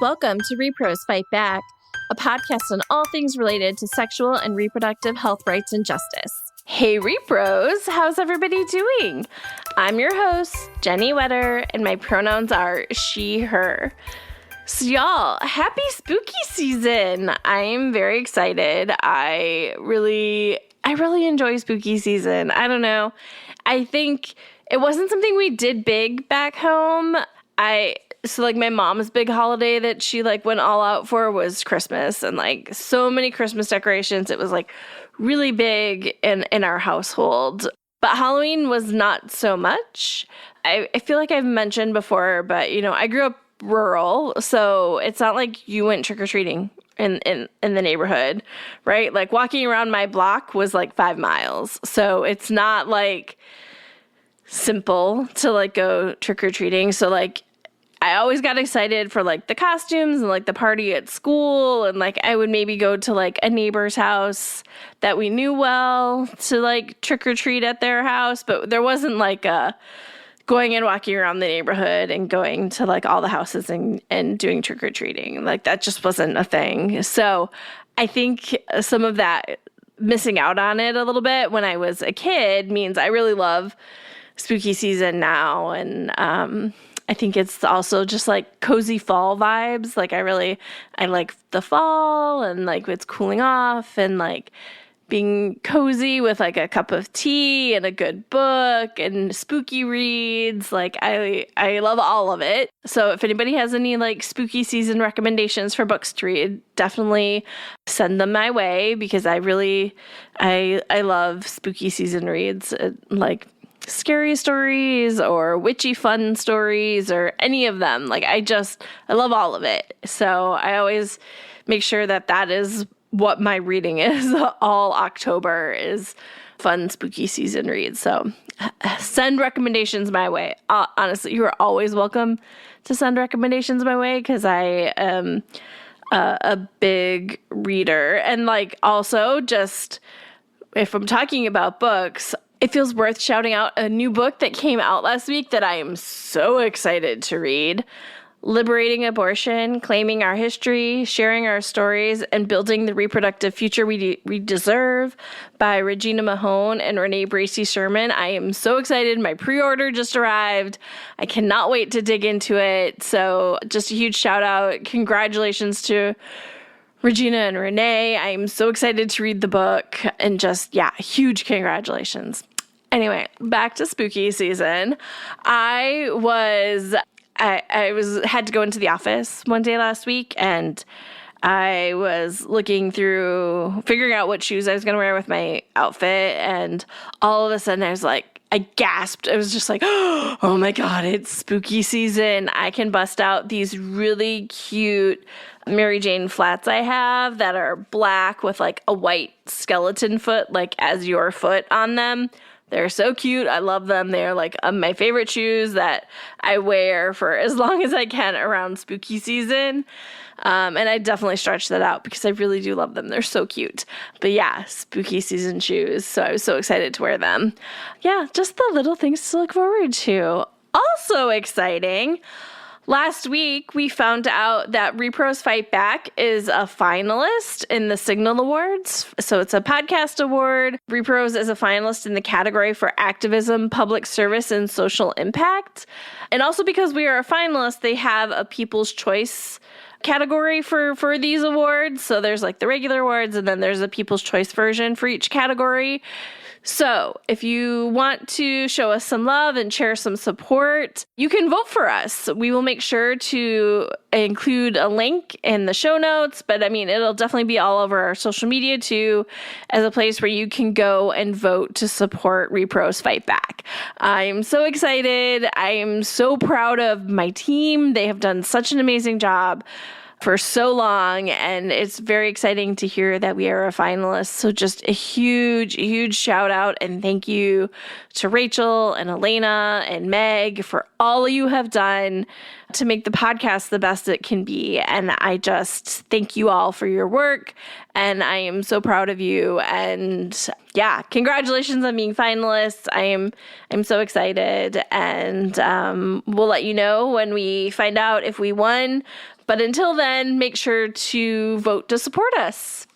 Welcome to Repros Fight Back, a podcast on all things related to sexual and reproductive health rights and justice. Hey Repros, how's everybody doing? I'm your host, Jenny Wetter, and my pronouns are she, her. So y'all, happy spooky season. I'm very excited. I really enjoy spooky season. I don't know. I think it wasn't something we did big back home. So my mom's big holiday that she went all out for was Christmas, and so many Christmas decorations. It was really big in our household. But Halloween was not so much. I feel like I've mentioned before, but I grew up rural, so it's not like you went trick-or-treating in the neighborhood, right? Walking around my block was 5 miles. So it's not simple to go trick-or-treating. So I always got excited for the costumes and the party at school, and I would maybe go to a neighbor's house that we knew well to trick or treat at their house, but there wasn't a going and walking around the neighborhood and going to all the houses and doing trick or treating. That just wasn't a thing. So I think some of that missing out on it a little bit when I was a kid means I really love spooky season now, and I think it's also just cozy fall vibes. I like the fall and it's cooling off and being cozy with a cup of tea and a good book and spooky reads. I love all of it. So if anybody has any spooky season recommendations for books to read, definitely send them my way, because I love spooky season reads. Scary stories or witchy fun stories or any of them. I love all of it. So I always make sure that is what my reading is all October, is fun spooky season reads. So send recommendations my way. Honestly, you are always welcome to send recommendations my way, because I am a big reader. And also, just if I'm talking about books, it feels worth shouting out a new book that came out last week that I am so excited to read. Liberating Abortion, Claiming Our History, Sharing Our Stories, and Building the Reproductive Future We Deserve by Regina Mahone and Renee Bracey Sherman. I am so excited. My pre-order just arrived. I cannot wait to dig into it. So just a huge shout out. Congratulations to Regina and Renee. I am so excited to read the book, and huge congratulations. Anyway, back to spooky season. I had to go into the office one day last week, and I was figuring out what shoes I was going to wear with my outfit, and all of a sudden I gasped. I was just oh my God, it's spooky season. I can bust out these really cute Mary Jane flats I have that are black with a white skeleton foot, as your foot on them. They're so cute. I love them. They're my favorite shoes that I wear for as long as I can around spooky season. And I definitely stretch that out because I really do love them. They're so cute. But yeah, spooky season shoes. So I was so excited to wear them. Yeah, just the little things to look forward to. Also exciting, last week, we found out that Repros Fight Back is a finalist in the Signal Awards. So it's a podcast award. Repros is a finalist in the category for activism, public service, and social impact. And also because we are a finalist, they have a People's Choice category for these awards. So there's the regular awards, and then there's a People's Choice version for each category. So if you want to show us some love and share some support, you can vote for us. We will make sure to include a link in the show notes, but it'll definitely be all over our social media too, as a place where you can go and vote to support Repros Fight Back. I'm so excited. I am so proud of my team. They have done such an amazing job for so long, and it's very exciting to hear that we are a finalist. So just a huge, huge shout out and thank you to Rachel and Elena and Meg for all you have done to make the podcast the best it can be. And I just thank you all for your work, and I am so proud of you. And yeah, congratulations on being finalists. I'm so excited, and we'll let you know when we find out if we won. But until then, make sure to vote to support us.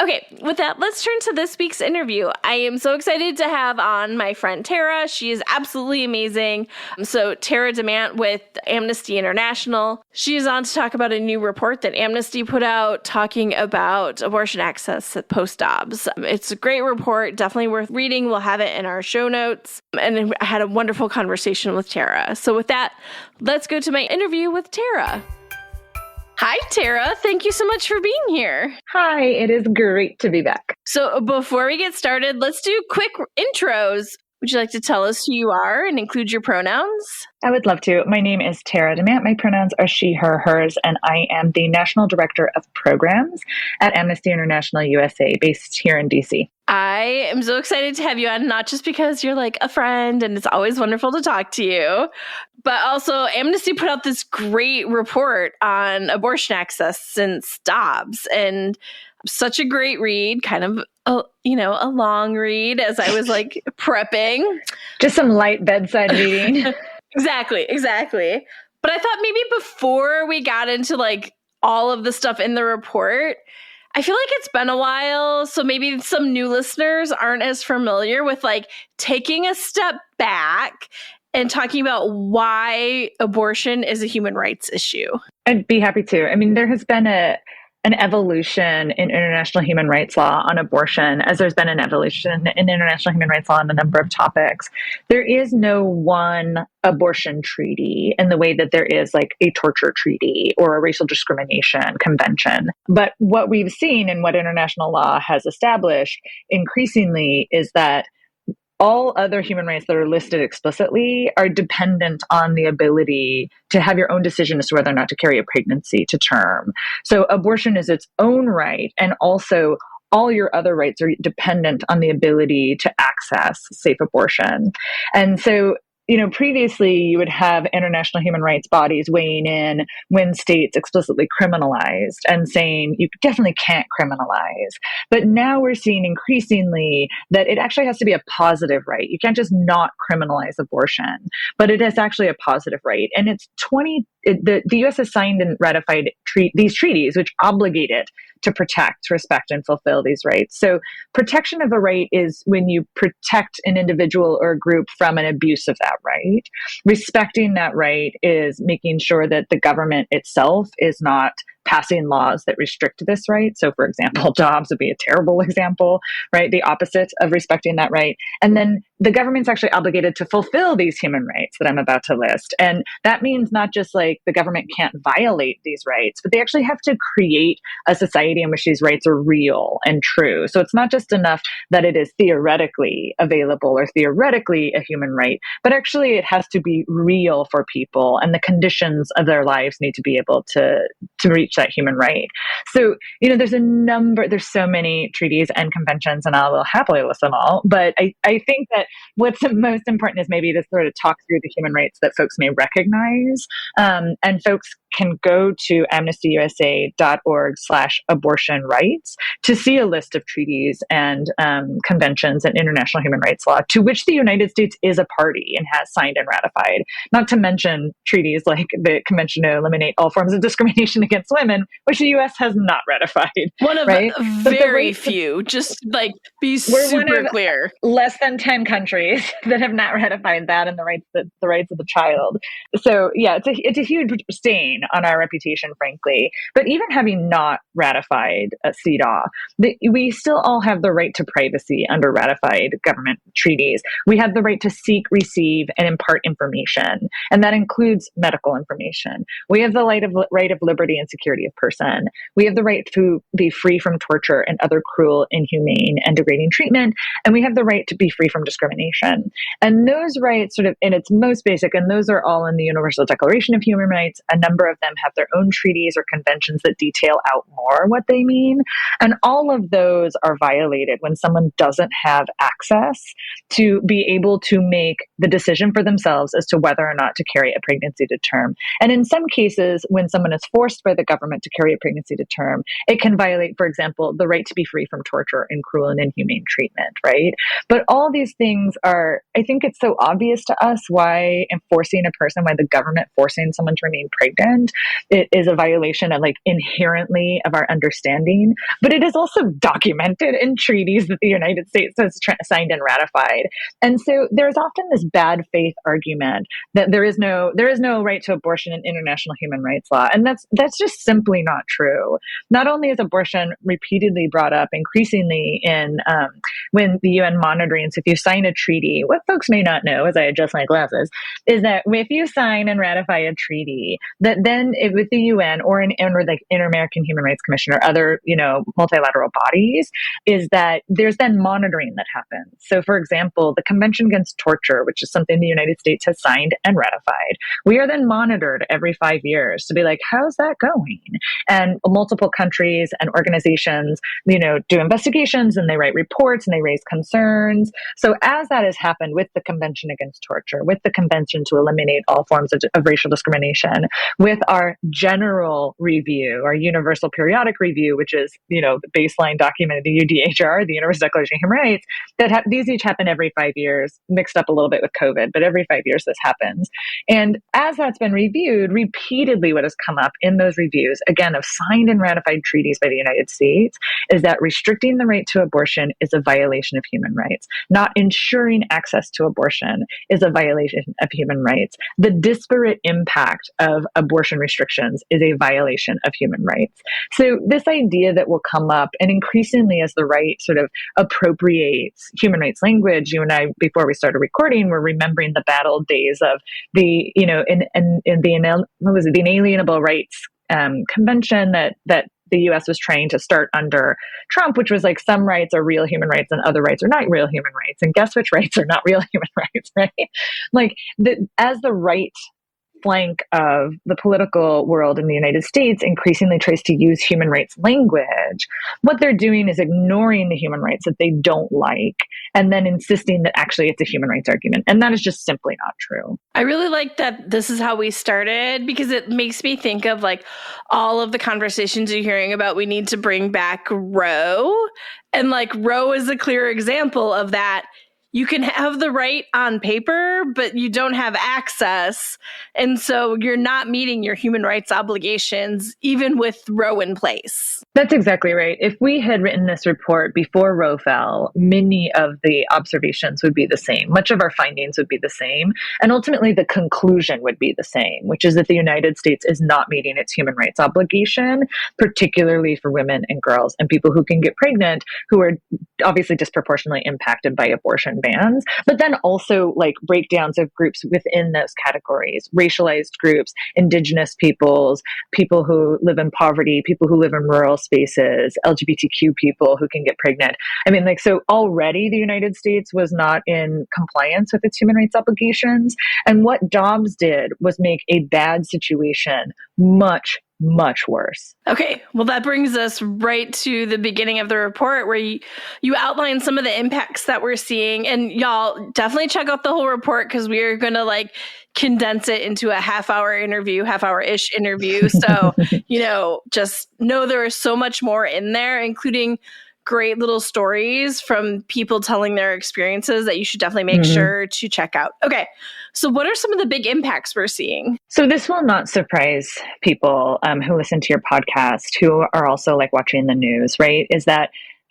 Okay, with that, let's turn to this week's interview. I am so excited to have on my friend Tarah. She is absolutely amazing. So Tarah Demant with Amnesty International. She is on to talk about a new report that Amnesty put out talking about abortion access at post-Dobbs. It's a great report, definitely worth reading. We'll have it in our show notes. And I had a wonderful conversation with Tarah. So with that, let's go to my interview with Tarah. Hi, Tarah. Thank you so much for being here. Hi, it is great to be back. So before we get started, let's do quick intros. Would you like to tell us who you are and include your pronouns? I would love to. My name is Tarah Demant. My pronouns are she, her, hers, and I am the National Director of Programs at Amnesty International USA, based here in DC. I am so excited to have you on, not just because you're like a friend and it's always wonderful to talk to you, but also Amnesty put out this great report on abortion access since Dobbs, and such a great read, kind of a long read as I was like prepping. Just some light bedside reading. Exactly. But I thought maybe before we got into like all of the stuff in the report, I feel like it's been a while, so maybe some new listeners aren't as familiar with like taking a step back and talking about why abortion is a human rights issue. I'd be happy to. I mean, there has been an evolution in international human rights law on abortion, as there's been an evolution in international human rights law on a number of topics. There is no one abortion treaty in the way that there is like a torture treaty or a racial discrimination convention. But what we've seen and what international law has established increasingly is that all other human rights that are listed explicitly are dependent on the ability to have your own decision as to whether or not to carry a pregnancy to term. So abortion is its own right, and also all your other rights are dependent on the ability to access safe abortion. And so, previously you would have international human rights bodies weighing in when states explicitly criminalized and saying you definitely can't criminalize. But now we're seeing increasingly that it actually has to be a positive right. You can't just not criminalize abortion, but it is actually a positive right. And the U.S. has signed and ratified these treaties, which obligate it to protect, respect, and fulfill these rights. So protection of a right is when you protect an individual or a group from an abuse of that right. Respecting that right is making sure that the government itself is not passing laws that restrict this right. So, for example, Dobbs would be a terrible example, right? The opposite of respecting that right. And then the government's actually obligated to fulfill these human rights that I'm about to list. And that means not just like the government can't violate these rights, but they actually have to create a society in which these rights are real and true. So it's not just enough that it is theoretically available or theoretically a human right, but actually it has to be real for people, and the conditions of their lives need to be able to reach that human right. So, there's so many treaties and conventions, and I will happily list them all. But I think that what's the most important is maybe to sort of talk through the human rights that folks may recognize. And folks can go to amnestyusa.org/abortion rights to see a list of treaties and conventions and international human rights law to which the United States is a party and has signed and ratified, not to mention treaties like the Convention to Eliminate All Forms of Discrimination Against Women, which the U.S. has not ratified. One of very few, just like be super clear. Less than 10 countries that have not ratified that, and the rights of the child. So yeah, it's a huge stain on our reputation, frankly. But even having not ratified CEDAW, we still all have the right to privacy under ratified government treaties. We have the right to seek, receive, and impart information, and that includes medical information. We have the right of liberty and security of person. We have the right to be free from torture and other cruel, inhumane, and degrading treatment, and we have the right to be free from discrimination. And those rights, sort of in its most basic, and those are all in the Universal Declaration of Human Rights. A number of them have their own treaties or conventions that detail out more what they mean. And all of those are violated when someone doesn't have access to be able to make the decision for themselves as to whether or not to carry a pregnancy to term. And in some cases, when someone is forced by the government to carry a pregnancy to term, it can violate, for example, the right to be free from torture and cruel and inhumane treatment, right? But all these things things are, I think it's so obvious to us why the government forcing someone to remain pregnant, it is a violation of like inherently of our understanding, but it is also documented in treaties that the United States has signed and ratified. And so there's often this bad faith argument that there is no right to abortion in international human rights law. And that's just simply not true. Not only is abortion repeatedly brought up increasingly in when the UN monitoring. So if you sign a treaty, what folks may not know, as I adjust my glasses, is that if you sign and ratify a treaty, that then with the UN or like Inter-American Human Rights Commission or other, multilateral bodies, is that there's then monitoring that happens. So for example, the Convention Against Torture, which is something the United States has signed and ratified, we are then monitored every 5 years to be like, how's that going? And multiple countries and organizations, do investigations and they write reports and they raise concerns. So as that has happened with the Convention Against Torture, with the Convention to eliminate all forms of racial discrimination, with our general review, our Universal Periodic Review, which is, the baseline document of the UDHR, the Universal Declaration of Human Rights, these each happen every 5 years, mixed up a little bit with COVID, but every 5 years this happens. And as that's been reviewed, repeatedly what has come up in those reviews, again, of signed and ratified treaties by the United States, is that restricting the right to abortion is a violation of human rights. Not ensuring access to abortion is a violation of human rights. The disparate impact of abortion restrictions is a violation of human rights. So this idea that will come up, and increasingly as the right sort of appropriates human rights language, you and I, before we started recording, were remembering the battle days of the, the Inalienable Rights Convention that the U.S. was trying to start under Trump, which was like some rights are real human rights and other rights are not real human rights. And guess which rights are not real human rights, right? Like as the right flank of the political world in the United States increasingly tries to use human rights language, what they're doing is ignoring the human rights that they don't like and then insisting that actually it's a human rights argument. And that is just simply not true. I really like that this is how we started, because it makes me think of like all of the conversations you're hearing about we need to bring back Roe. And like Roe is a clear example of that. You can have the right on paper, but you don't have access. And so you're not meeting your human rights obligations, even with Roe in place. That's exactly right. If we had written this report before Roe fell, many of the observations would be the same. Much of our findings would be the same. And ultimately, the conclusion would be the same, which is that the United States is not meeting its human rights obligation, particularly for women and girls and people who can get pregnant, who are obviously disproportionately impacted by abortion bans, but then also like breakdowns of groups within those categories, racialized groups, indigenous peoples, people who live in poverty, people who live in rural spaces, LGBTQ people who can get pregnant. I mean, like, so already the United States was not in compliance with its human rights obligations. And what Dobbs did was make a bad situation much worse. Okay, well, that brings us right to the beginning of the report where you outline some of the impacts that we're seeing. And y'all definitely check out the whole report because we are going to like condense it into a half-hour-ish interview. So, just know there is so much more in there, including great little stories from people telling their experiences that you should definitely make sure to check out. Okay, so what are some of the big impacts we're seeing? So this will not surprise people who listen to your podcast, who are also like watching the news, right? Is that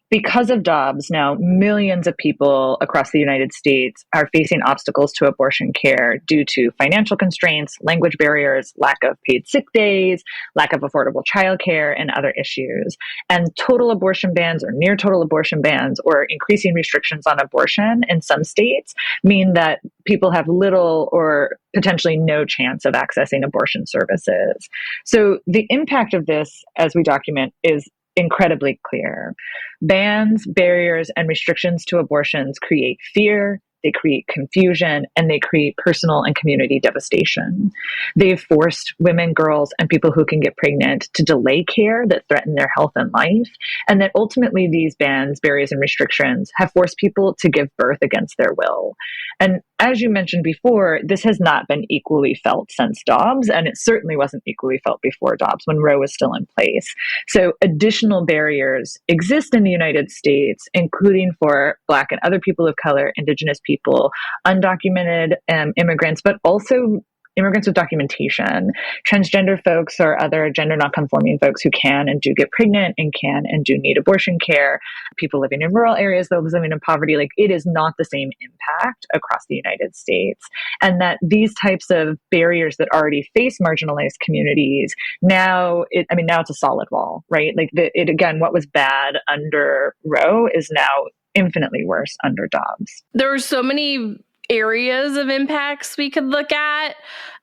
because of Dobbs, now millions of people across the United States are facing obstacles to abortion care due to financial constraints, language barriers, lack of paid sick days, lack of affordable childcare, and other issues. And total abortion bans or near total abortion bans or increasing restrictions on abortion in some states mean that people have little or potentially no chance of accessing abortion services. So the impact of this, as we document, is incredibly clear. Bans, barriers, and restrictions to abortions create fear, they create confusion, and they create personal and community devastation. They've forced women, girls, and people who can get pregnant to delay care that threaten their health and life. And that ultimately these bans, barriers, and restrictions have forced people to give birth against their will. And as you mentioned before, this has not been equally felt since Dobbs, and it certainly wasn't equally felt before Dobbs when Roe was still in place. So additional barriers exist in the United States, including for Black and other people of color, Indigenous people, undocumented immigrants, but also immigrants with documentation, transgender folks or other gender nonconforming folks who can and do get pregnant and can and do need abortion care, people living in rural areas, those living in poverty. Like, it is not the same impact across the United States. And that these types of barriers that already face marginalized communities, now it's a solid wall, right? Like, again, what was bad under Roe is now infinitely worse under Dobbs. There were so many areas of impacts we could look at.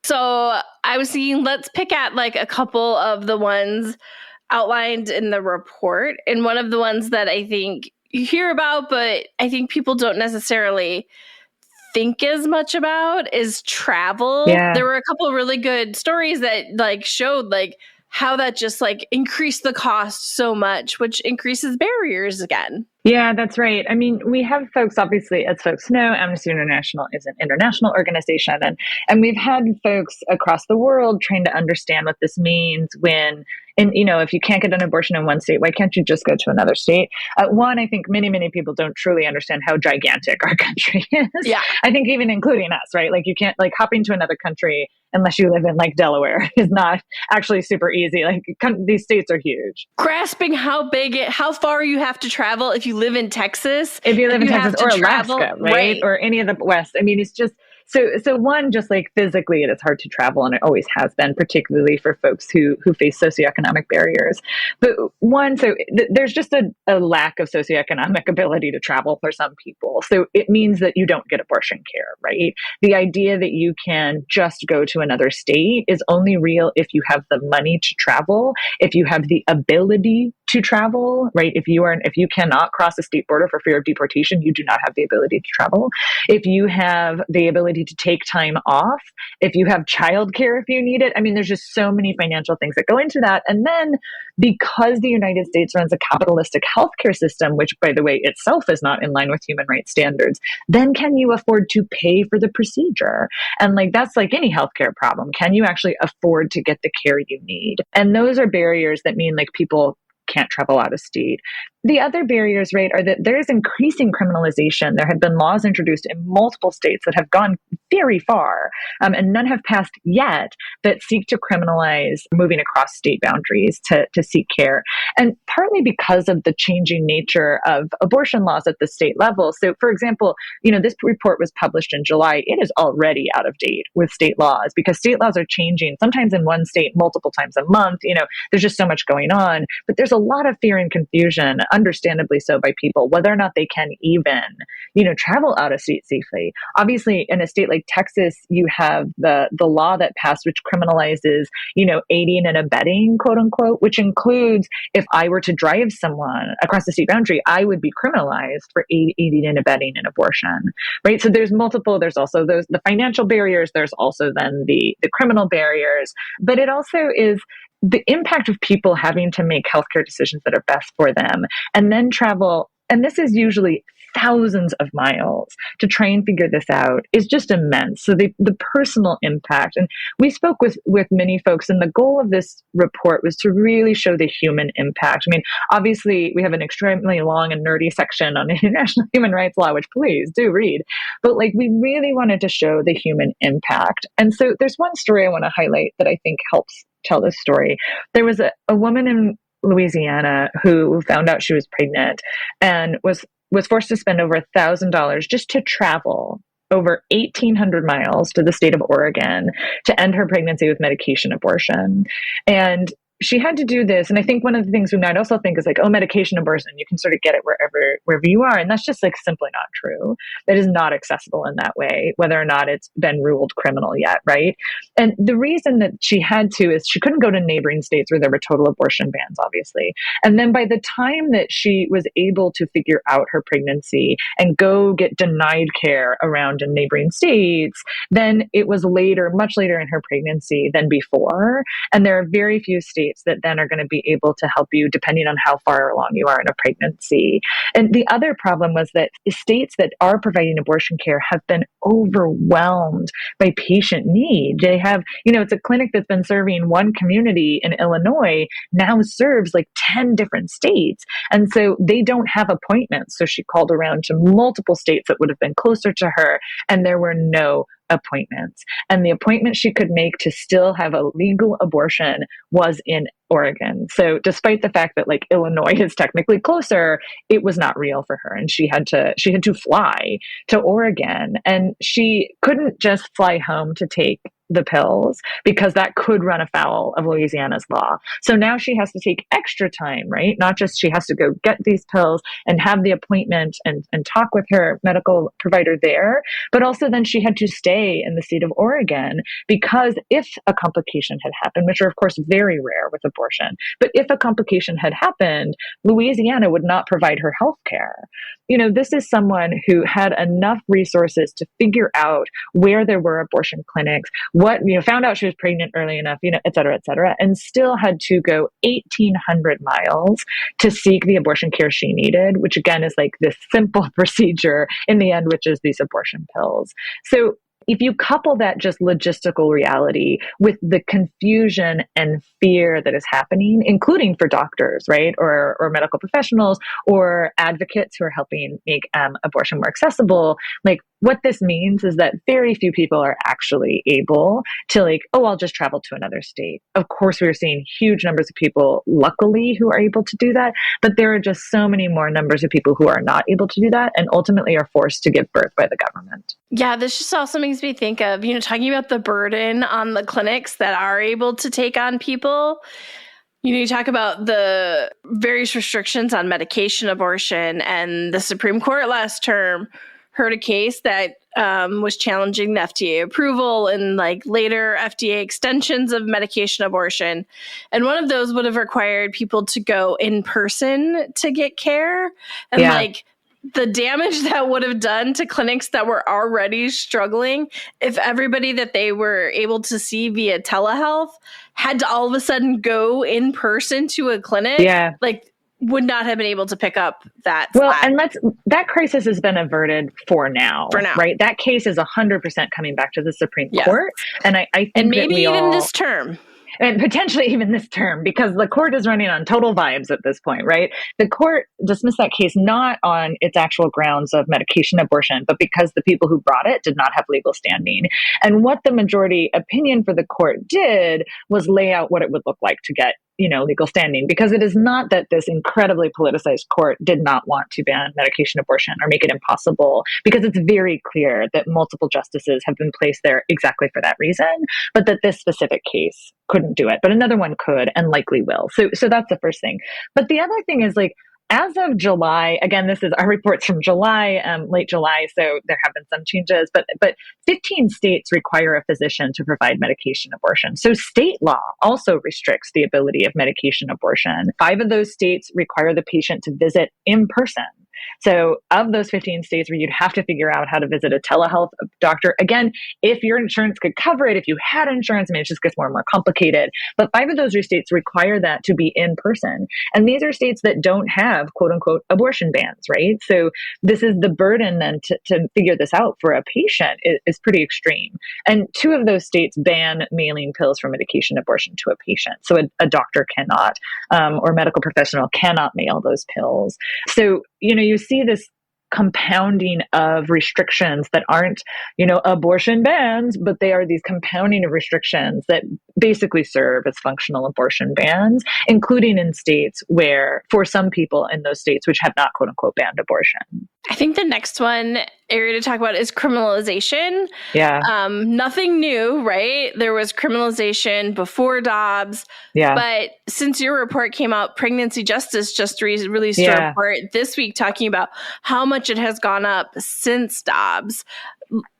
So I was thinking, let's pick at like a couple of the ones outlined in the report. And one of the ones that I think you hear about, but I think people don't necessarily think as much about, is travel. Yeah. There were a couple of really good stories that like showed like how that just like increased the cost so much, which increases barriers again. Yeah, that's right. I mean, we have folks, obviously, as folks know, Amnesty International is an international organization. And we've had folks across the world trying to understand what this means when, and if you can't get an abortion in one state, why can't you just go to another state? One, I think many people don't truly understand how gigantic our country is. Yeah. I think even including us, right? Like, you can't, like, hopping to another country unless you live in like Delaware is not actually super easy. Like, these states are huge. Grasping how far you have to travel if you live in Texas. If you live in Texas or Alaska, right? Or any of the West. I mean, it's just so one, just like physically, it is hard to travel, and it always has been, particularly for folks who face socioeconomic barriers. But one, there's just a lack of socioeconomic ability to travel for some people. So it means that you don't get abortion care, right? The idea that you can just go to another state is only real if you have the money to travel, if you have the ability to travel, right? If you cannot cross a state border for fear of deportation, you do not have the ability to travel. If you have the ability to take time off, if you have childcare if you need it. I mean, there's just so many financial things that go into that. And then because the United States runs a capitalistic healthcare system, which, by the way, itself is not in line with human rights standards, then can you afford to pay for the procedure? And like, that's like any healthcare problem. Can you actually afford to get the care you need? And those are barriers that mean like people can't travel out of state. The other barriers, right, are that there is increasing criminalization. There have been laws introduced in multiple states that have gone very far, and none have passed yet, that seek to criminalize moving across state boundaries to seek care. And partly because of the changing nature of abortion laws at the state level. So, for example, this report was published in July. It is already out of date with state laws because state laws are changing, sometimes in one state multiple times a month. There's just so much going on. But there's a lot of fear and confusion, understandably so, by people, whether or not they can even, travel out of state safely. Obviously, in a state like Texas, you have the law that passed, which criminalizes, aiding and abetting, quote unquote, which includes if I were to drive someone across the state boundary, I would be criminalized for aiding and abetting an abortion, right? So there's also the financial barriers. There's also then the criminal barriers, but it also is the impact of people having to make healthcare decisions that are best for them and then travel. And this is usually thousands of miles to try and figure this out is just immense. So the personal impact, and we spoke with many folks, and the goal of this report was to really show the human impact. I mean, obviously we have an extremely long and nerdy section on international human rights law, which please do read, but like we really wanted to show the human impact. And so there's one story I want to highlight that I think helps tell this story. There was a woman in Louisiana who found out she was pregnant and was forced to spend over $1,000 just to travel over 1,800 miles to the state of Oregon to end her pregnancy with medication abortion. And she had to do this. And I think one of the things we might also think is like, oh, medication abortion, you can sort of get it wherever you are. And that's just like simply not true. It is not accessible in that way, whether or not it's been ruled criminal yet, right? And the reason that she had to is she couldn't go to neighboring states where there were total abortion bans, obviously. And then by the time that she was able to figure out her pregnancy and go get denied care around in neighboring states, then it was later, much later in her pregnancy than before. And there are very few states states that then are going to be able to help you depending on how far along you are in a pregnancy. And the other problem was that states that are providing abortion care have been overwhelmed by patient need. They have, it's a clinic that's been serving one community in Illinois, now serves like 10 different states. And so they don't have appointments. So she called around to multiple states that would have been closer to her, and there were no appointments. And the appointment she could make to still have a legal abortion was in Oregon. So despite the fact that like Illinois is technically closer, it was not real for her. And she had to fly to Oregon, and she couldn't just fly home to take the pills because that could run afoul of Louisiana's law. So now she has to take extra time, right? Not just she has to go get these pills and have the appointment and talk with her medical provider there, but also then she had to stay in the state of Oregon because if a complication had happened, which are of course very rare with abortion, but if a complication had happened, Louisiana would not provide her health care. This is someone who had enough resources to figure out where there were abortion clinics, found out she was pregnant early enough, et cetera, and still had to go 1,800 miles to seek the abortion care she needed, which again is like this simple procedure in the end, which is these abortion pills. So if you couple that just logistical reality with the confusion and fear that is happening, including for doctors, right, or medical professionals or advocates who are helping make abortion more accessible, like what this means is that very few people are actually able to I'll just travel to another state. Of course, we're seeing huge numbers of people, luckily, who are able to do that, but there are just so many more numbers of people who are not able to do that and ultimately are forced to give birth by the government. Yeah, this just also makes me think of, talking about the burden on the clinics that are able to take on people. You talk about the various restrictions on medication abortion, and the Supreme Court last term heard a case that was challenging the FDA approval and later FDA extensions of medication abortion. And one of those would have required people to go in person to get care. And the damage that would have done to clinics that were already struggling if everybody that they were able to see via telehealth had to all of a sudden go in person to a clinic. Yeah. Would not have been able to pick up that. Well, slack. and that crisis has been averted for now, right? That case is 100% coming back to the Supreme Court. And I think and maybe that even this term. And potentially even this term, because the court is running on total vibes at this point, right? The court dismissed that case not on its actual grounds of medication abortion, but because the people who brought it did not have legal standing. And what the majority opinion for the court did was lay out what it would look like to get legal standing, because it is not that this incredibly politicized court did not want to ban medication abortion or make it impossible, because it's very clear that multiple justices have been placed there exactly for that reason, but that this specific case couldn't do it, but another one could and likely will. So that's the first thing. But the other thing is as of July, again, this is our reports from July, late July, so there have been some changes, but 15 states require a physician to provide medication abortion. So state law also restricts the ability of medication abortion. 5 of those states require the patient to visit in person. So of those 15 states where you'd have to figure out how to visit a telehealth doctor, again, if your insurance could cover it, if you had insurance, it just gets more and more complicated. But 5 of those states require that to be in person. And these are states that don't have quote unquote abortion bans, right? So this is the burden then to figure this out for a patient is pretty extreme. And 2 of those states ban mailing pills for medication abortion to a patient. So a doctor cannot, or medical professional cannot mail those pills. So, you see this compounding of restrictions that aren't, abortion bans, but they are these compounding of restrictions that basically serve as functional abortion bans, including in states where, for some people in those states, which have not, quote unquote, banned abortion. I think the next area to talk about is criminalization. Yeah. Nothing new, right? There was criminalization before Dobbs. Yeah. But since your report came out, Pregnancy Justice just released a report this week talking about how much it has gone up since Dobbs.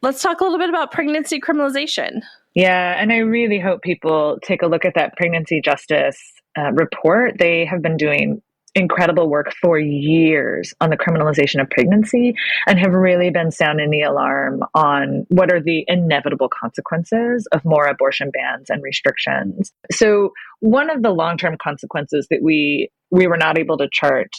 Let's talk a little bit about pregnancy criminalization. Yeah, and I really hope people take a look at that Pregnancy Justice report. They have been doing incredible work for years on the criminalization of pregnancy and have really been sounding the alarm on what are the inevitable consequences of more abortion bans and restrictions. So one of the long-term consequences that we were not able to chart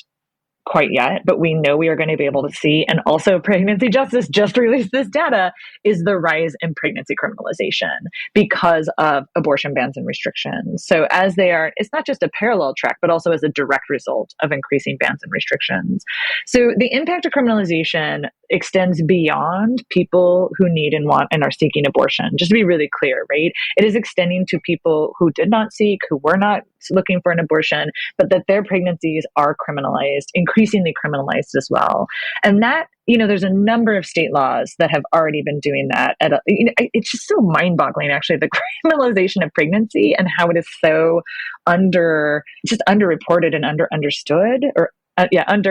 quite yet, but we know we are going to be able to see, and also Pregnancy Justice just released this data, is the rise in pregnancy criminalization because of abortion bans and restrictions. So as they are, it's not just a parallel track, but also as a direct result of increasing bans and restrictions. So the impact of criminalization extends beyond people who need and want and are seeking abortion. Just to be really clear, right? It is extending to people who did not seek, who were not looking for an abortion, but that their pregnancies are criminalized, increasingly criminalized as well. And that, there's a number of state laws that have already been doing that. It's just so mind-boggling, actually, the criminalization of pregnancy and how it is so underreported and understood, or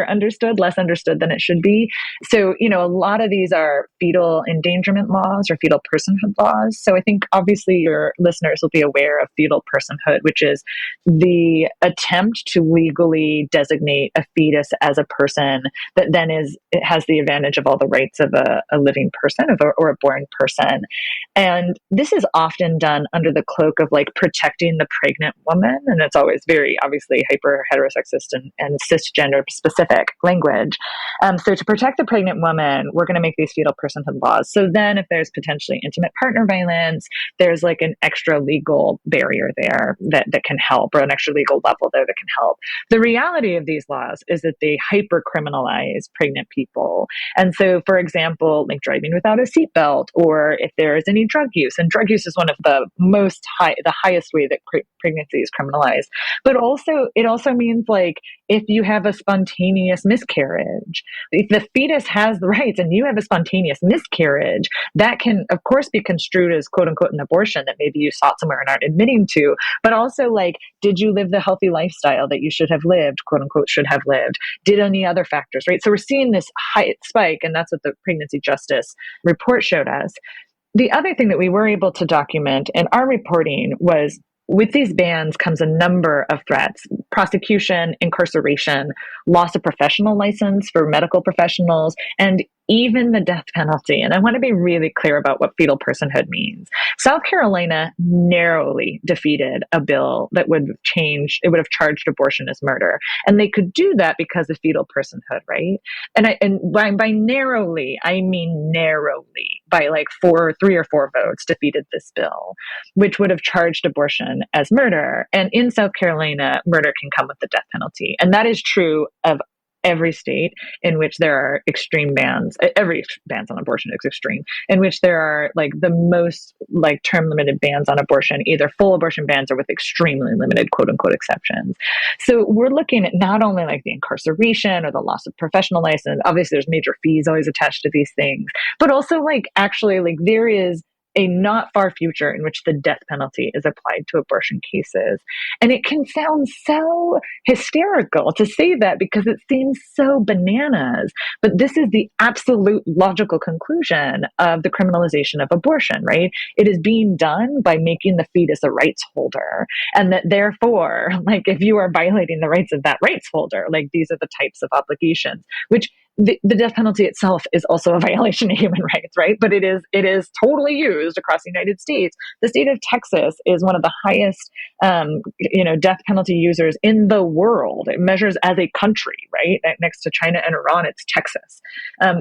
understood, less understood than it should be. So, a lot of these are fetal endangerment laws or fetal personhood laws. So I think obviously your listeners will be aware of fetal personhood, which is the attempt to legally designate a fetus as a person that then it has the advantage of all the rights of a living person or a born person. And this is often done under the cloak of like protecting the pregnant woman. And it's always very obviously hyper heterosexist and cisgender specific language. So to protect the pregnant woman, we're going to make these fetal personhood laws. So then if there's potentially intimate partner violence, there's like an extra legal barrier there that can help, or an extra legal level there that can help. The reality of these laws is that they hyper criminalize pregnant people. And so, for example, like driving without a seatbelt, or if there is any drug use, and drug use is one of the the highest way that pregnancy is criminalized. But also, it also means like if you have a spontaneous miscarriage, if the fetus has the rights and you have a spontaneous miscarriage, that can, of course, be construed as quote unquote an abortion that maybe you sought somewhere and aren't admitting to. But also, like, did you live the healthy lifestyle that you should have lived, quote unquote, should have lived? Did any other factors, right? So we're seeing this high spike, and that's what the Pregnancy Justice report showed us. The other thing that we were able to document in our reporting was with these bans comes a number of threats: prosecution, incarceration, loss of professional license for medical professionals, and even the death penalty. And I want to be really clear about what fetal personhood means. South Carolina narrowly defeated a bill that would have charged abortion as murder. And they could do that because of fetal personhood, right? And by narrowly, I mean narrowly, by like 3 or 4 votes defeated this bill, which would have charged abortion as murder. And in South Carolina, murder can come with the death penalty. And that is true of every state in which there are extreme bans. Every bans on abortion is extreme, in which there are like the most like term limited bans on abortion, either full abortion bans or with extremely limited quote unquote exceptions. So we're looking at not only like the incarceration or the loss of professional license. Obviously there's major fees always attached to these things, but also like actually like there is a not far future in which the death penalty is applied to abortion cases. And it can sound so hysterical to say that because it seems so bananas, but this is the absolute logical conclusion of the criminalization of abortion, right? It is being done by making the fetus a rights holder. And that therefore, like if you are violating the rights of that rights holder, like these are the types of obligations, which the death penalty itself is also a violation of human rights, right? But it is totally used across the United States. The state of Texas is one of the highest, death penalty users in the world. It measures as a country, right? Next to China and Iran, it's Texas.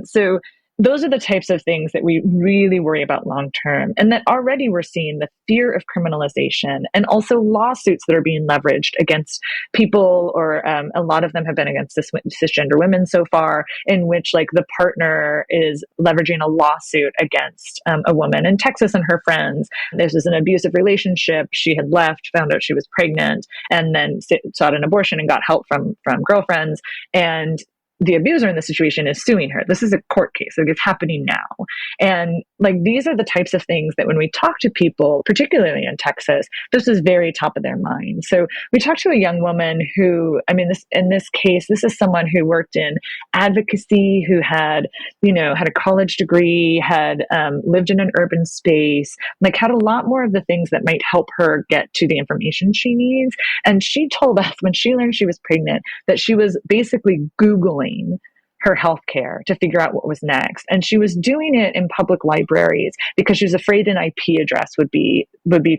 So those are the types of things that we really worry about long term, and that already we're seeing the fear of criminalization and also lawsuits that are being leveraged against people, or a lot of them have been against cisgender women so far, in which like the partner is leveraging a lawsuit against a woman in Texas and her friends. This was an abusive relationship. She had left, found out she was pregnant, and then sought an abortion and got help from girlfriends. And the abuser in the situation is suing her. This is a court case. Like, it's happening now. And like, these are the types of things that when we talk to people, particularly in Texas, this is very top of their mind. So we talked to a young woman who, I mean, in this case, this is someone who worked in advocacy, who had, had a college degree, had lived in an urban space, like had a lot more of the things that might help her get to the information she needs. And she told us when she learned she was pregnant that she was basically Googling her healthcare to figure out what was next. And she was doing it in public libraries because she was afraid an IP address would be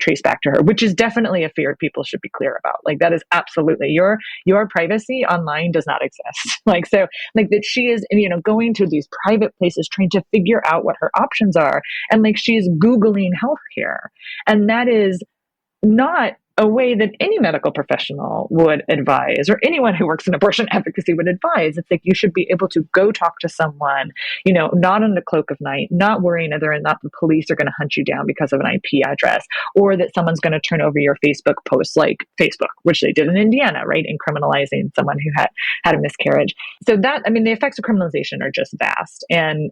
traced back to her, which is definitely a fear people should be clear about. Like, that is absolutely your privacy online does not exist. Like, so like that she is, going to these private places trying to figure out what her options are. And like, she's Googling healthcare. And that is not a way that any medical professional would advise, or anyone who works in abortion advocacy would advise. It's like, you should be able to go talk to someone, not in the cloak of night, not worrying whether or not the police are going to hunt you down because of an IP address, or that someone's going to turn over your Facebook posts like Facebook, which they did in Indiana, right? In criminalizing someone who had a miscarriage. So that, I mean, the effects of criminalization are just vast. And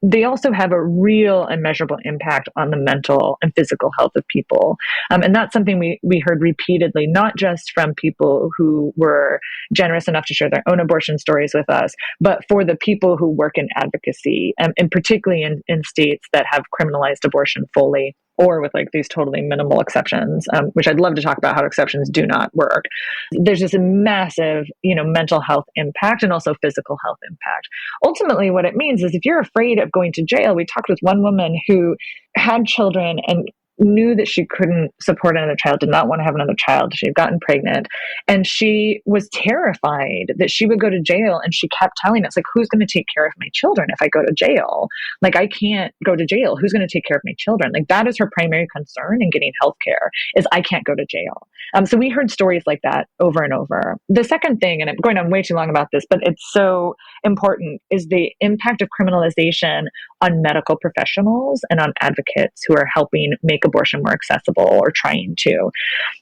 they also have a real and measurable impact on the mental and physical health of people. And that's something we heard repeatedly, not just from people who were generous enough to share their own abortion stories with us, but for the people who work in advocacy, and particularly in states that have criminalized abortion fully, or with like these totally minimal exceptions, which I'd love to talk about how exceptions do not work. There's just a massive, mental health impact and also physical health impact. Ultimately, what it means is if you're afraid of going to jail, we talked with one woman who had children and knew that she couldn't support another child, did not want to have another child. She had gotten pregnant, and she was terrified that she would go to jail. And she kept telling us, like, who's going to take care of my children if I go to jail? Like, I can't go to jail. Who's going to take care of my children? Like, that is her primary concern in getting healthcare, is I can't go to jail. So we heard stories like that over and over. The second thing, and I'm going on way too long about this, but it's so important, is the impact of criminalization on medical professionals and on advocates who are helping make abortion more accessible or trying to.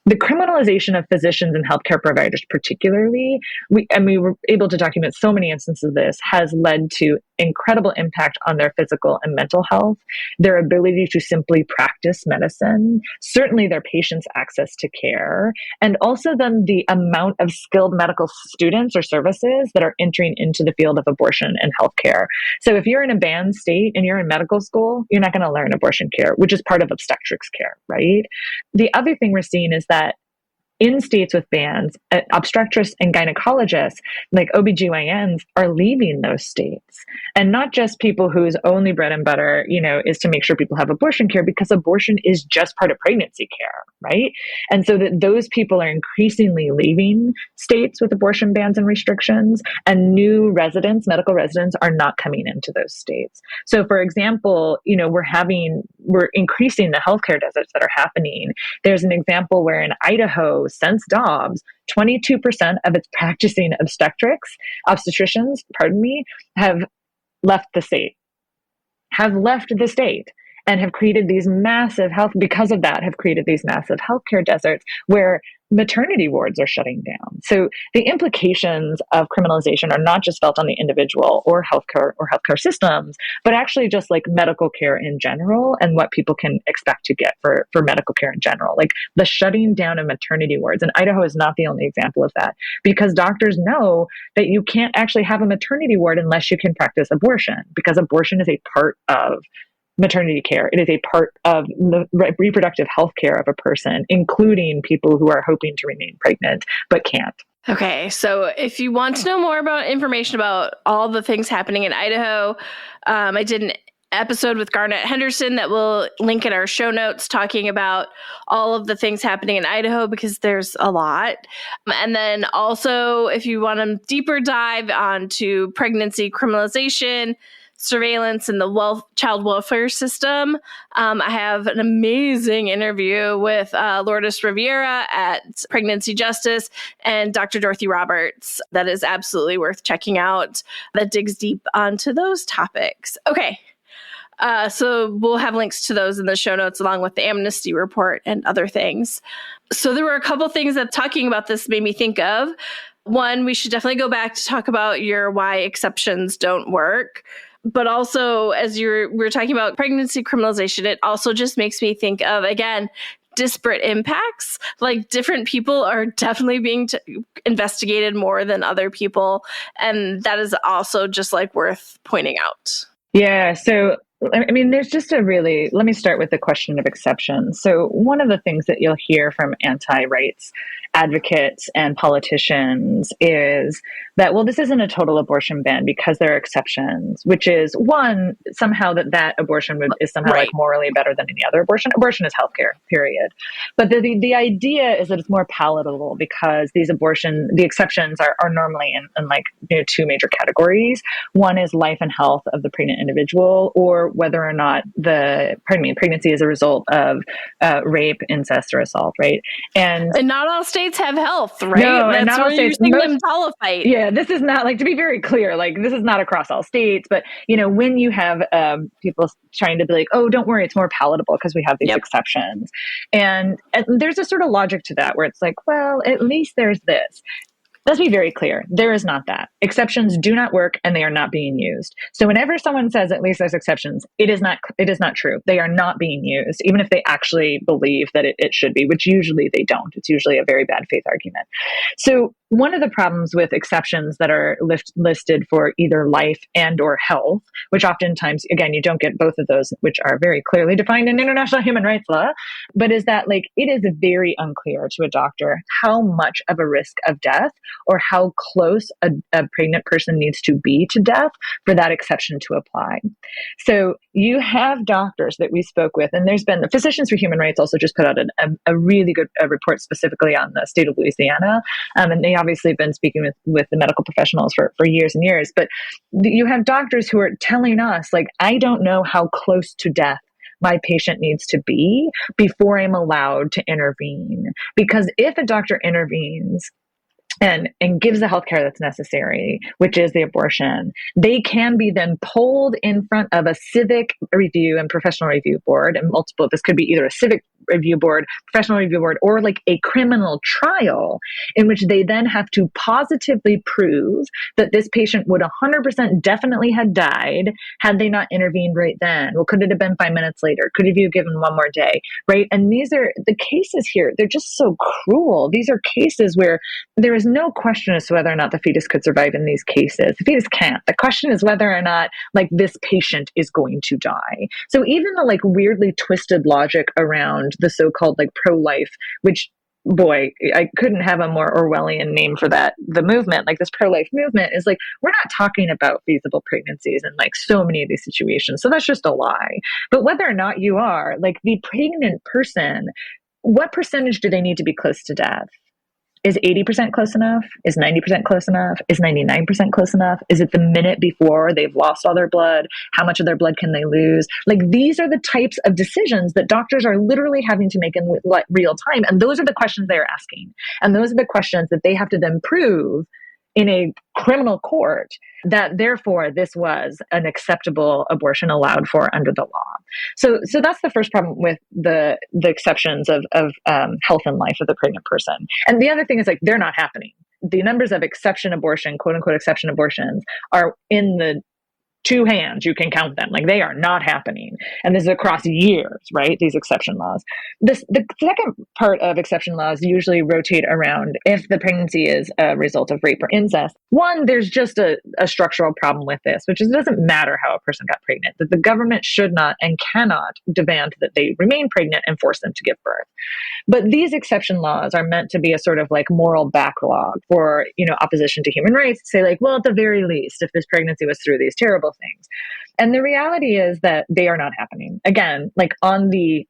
The criminalization of physicians and healthcare providers, particularly, we were able to document so many instances of this, has led to incredible impact on their physical and mental health, their ability to simply practice medicine, certainly their patients' access to care, and also then the amount of skilled medical students or services that are entering into the field of abortion and healthcare. So if you're in a banned state and you're in medical school, you're not going to learn abortion care, which is part of obstetrics care, right? The other thing we're seeing is that in states with bans, obstetricians and gynecologists, like OBGYNs, are leaving those states. And not just people whose only bread and butter, is to make sure people have abortion care, because abortion is just part of pregnancy care, right? And so that those people are increasingly leaving states with abortion bans and restrictions, and new residents, medical residents, are not coming into those states. So for example, we're increasing the healthcare deserts that are happening. There's an example where in Idaho, since Dobbs, 22% of its practicing obstetricians, have left the state, and have created these massive healthcare deserts where maternity wards are shutting down. So the implications of criminalization are not just felt on the individual or healthcare systems, but actually just like medical care in general, and what people can expect to get for medical care in general. Like the shutting down of maternity wards. And Idaho is not the only example of that, because doctors know that you can't actually have a maternity ward unless you can practice abortion, because abortion is a part of maternity care. It is a part of the reproductive health care of a person, including people who are hoping to remain pregnant but can't. Okay, so if you want to know more about information about all the things happening in Idaho, I did an episode with Garnett Henderson that we'll link in our show notes, talking about all of the things happening in Idaho, because there's a lot. And then also, if you want a deeper dive onto pregnancy criminalization, surveillance, and the child welfare system, I have an amazing interview with Lourdes Riviera at Pregnancy Justice and Dr. Dorothy Roberts that is absolutely worth checking out, that digs deep onto those topics. Okay. So we'll have links to those in the show notes, along with the Amnesty report and other things. So there were a couple things that talking about this made me think of. One, we should definitely go back to talk about your why exceptions don't work. But also, as we're talking about pregnancy criminalization, it also just makes me think of, again, disparate impacts. Like, different people are definitely being investigated more than other people. And that is also just like worth pointing out. Yeah. So, I mean, there's just let me start with the question of exceptions. So, one of the things that you'll hear from anti-rights advocates and politicians is that, well, this isn't a total abortion ban because there are exceptions, which is one, somehow that abortion is somehow like morally better than any other abortion. Abortion is healthcare, period. But the idea is that it's more palatable because the exceptions are normally in like, two major categories. One is life and health of the pregnant individual, or whether or not pregnancy is a result of rape, incest, or assault, right? And not all states have health, right? No, That's not all where states. you're seeing them fight. Yeah, this is not, like, to be very clear, like, this is not across all states, but, when you have people trying to be like, oh, don't worry, it's more palatable because we have these exceptions. And there's a sort of logic to that where it's like, well, at least there's this. Let's be very clear. There is not that. Exceptions do not work and they are not being used. So whenever someone says at least there's exceptions, it is not true. They are not being used, even if they actually believe that it should be, which usually they don't. It's usually a very bad faith argument. So one of the problems with exceptions that are listed for either life and or health, which oftentimes, again, you don't get both of those, which are very clearly defined in international human rights law, but is that, like, it is very unclear to a doctor how much of a risk of death or how close a pregnant person needs to be to death for that exception to apply. So you have doctors that we spoke with, and there's been the Physicians for Human Rights also just put out a really good report specifically on the state of Louisiana. And they obviously have been speaking with the medical professionals for years and years. But you have doctors who are telling us, like, I don't know how close to death my patient needs to be before I'm allowed to intervene. Because if a doctor intervenes and gives the healthcare that's necessary, which is the abortion, they can be then pulled in front of a civic review and professional review board, and multiple. This could be either a civic review board, professional review board, or like a criminal trial in which they then have to positively prove that this patient would 100% definitely have died had they not intervened right then. Well, could it have been 5 minutes later? Could have you given one more day? Right? And these are the cases here. They're just so cruel. These are cases where there is no question as to whether or not the fetus could survive in these cases. The fetus can't. The question is whether or not, like, this patient is going to die. So even the, like, weirdly twisted logic around the so-called, like, pro-life, which, boy, I couldn't have a more Orwellian name for that. The movement, like this pro-life movement, is like, we're not talking about feasible pregnancies in like so many of these situations. So that's just a lie. But whether or not you are, like, the pregnant person, what percentage do they need to be close to death? Is 80% close enough? Is 90% close enough? Is 99% close enough? Is it the minute before they've lost all their blood? How much of their blood can they lose? Like, these are the types of decisions that doctors are literally having to make in real time. And those are the questions they're asking. And those are the questions that they have to then prove in a criminal court that therefore this was an acceptable abortion allowed for under the law. So that's the first problem with the exceptions of health and life of the pregnant person. And the other thing is, like, they're not happening. The numbers of exception abortion, quote unquote exception abortions, are in the two hands. You can count them. Like, they are not happening. And this is across years, right? These exception laws. The second part of exception laws usually rotate around if the pregnancy is a result of rape or incest. One, there's just a structural problem with this, which is it doesn't matter how a person got pregnant, that the government should not and cannot demand that they remain pregnant and force them to give birth. But these exception laws are meant to be a sort of like moral backlog for, opposition to human rights to say, like, well, at the very least, if this pregnancy was through these terrible things. And the reality is that they are not happening. Again, like, on the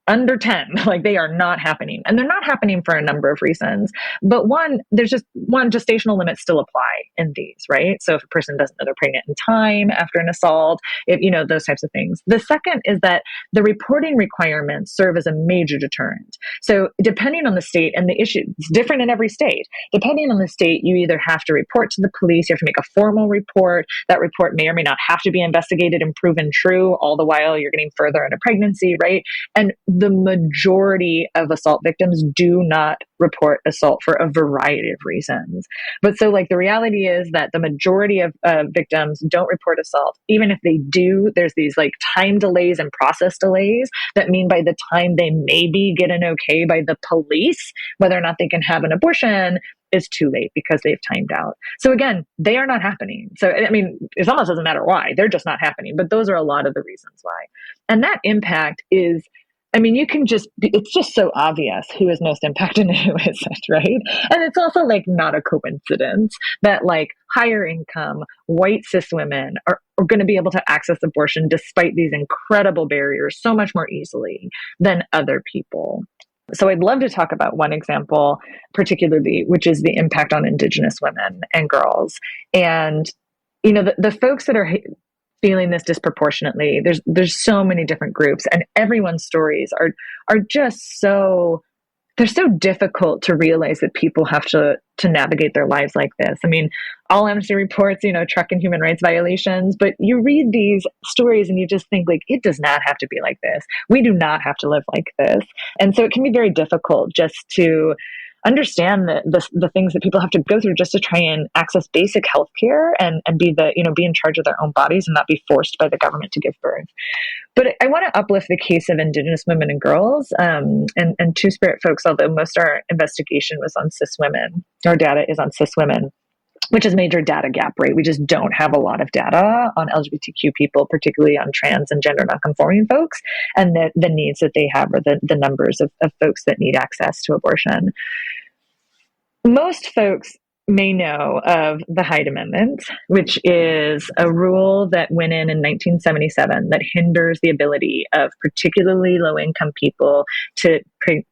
under 10, like, they are not happening. And they're not happening for a number of reasons. But one, there's just one, gestational limits still apply in these, right? So if a person doesn't know they're pregnant in time after an assault, those types of things. The second is that the reporting requirements serve as a major deterrent. So depending on the state, and the issue, it's different in every state. Depending on the state, you either have to report to the police, you have to make a formal report. That report may or may not have to be investigated and proven true, all the while you're getting further into pregnancy, right? And the majority of assault victims do not report assault for a variety of reasons. But so like the reality is that the majority of victims don't report assault. Even if they do, there's these like time delays and process delays that mean by the time they maybe get an okay by the police, whether or not they can have an abortion, is too late because they've timed out. So again, they are not happening. So, I mean, it almost doesn't matter why. They're just not happening. But those are a lot of the reasons why. And that impact is, I mean, it's just so obvious who is most impacted and who isn't, right? And it's also like not a coincidence that like higher income, white cis women are going to be able to access abortion despite these incredible barriers so much more easily than other people. So I'd love to talk about one example, particularly, which is the impact on Indigenous women and girls. And, you know, the folks that are feeling this disproportionately, there's so many different groups, and everyone's stories are just so, they're so difficult to realize that people have to navigate their lives like this. I mean, all Amnesty reports, you know, truck and human rights violations, but you read these stories and you just think like, it does not have to be like this. We do not have to live like this. And so it can be very difficult just to understand the things that people have to go through just to try and access basic health care and be in charge of their own bodies and not be forced by the government to give birth. But I want to uplift the case of Indigenous women and girls and Two-Spirit folks, although most of our investigation was on cis women. Our data is on cis women, which is a major data gap, right? We just don't have a lot of data on LGBTQ people, particularly on trans and gender nonconforming folks, and the needs that they have, or the numbers of folks that need access to abortion. Most folks may know of the Hyde Amendment, which is a rule that went in 1977 that hinders the ability of particularly low-income people to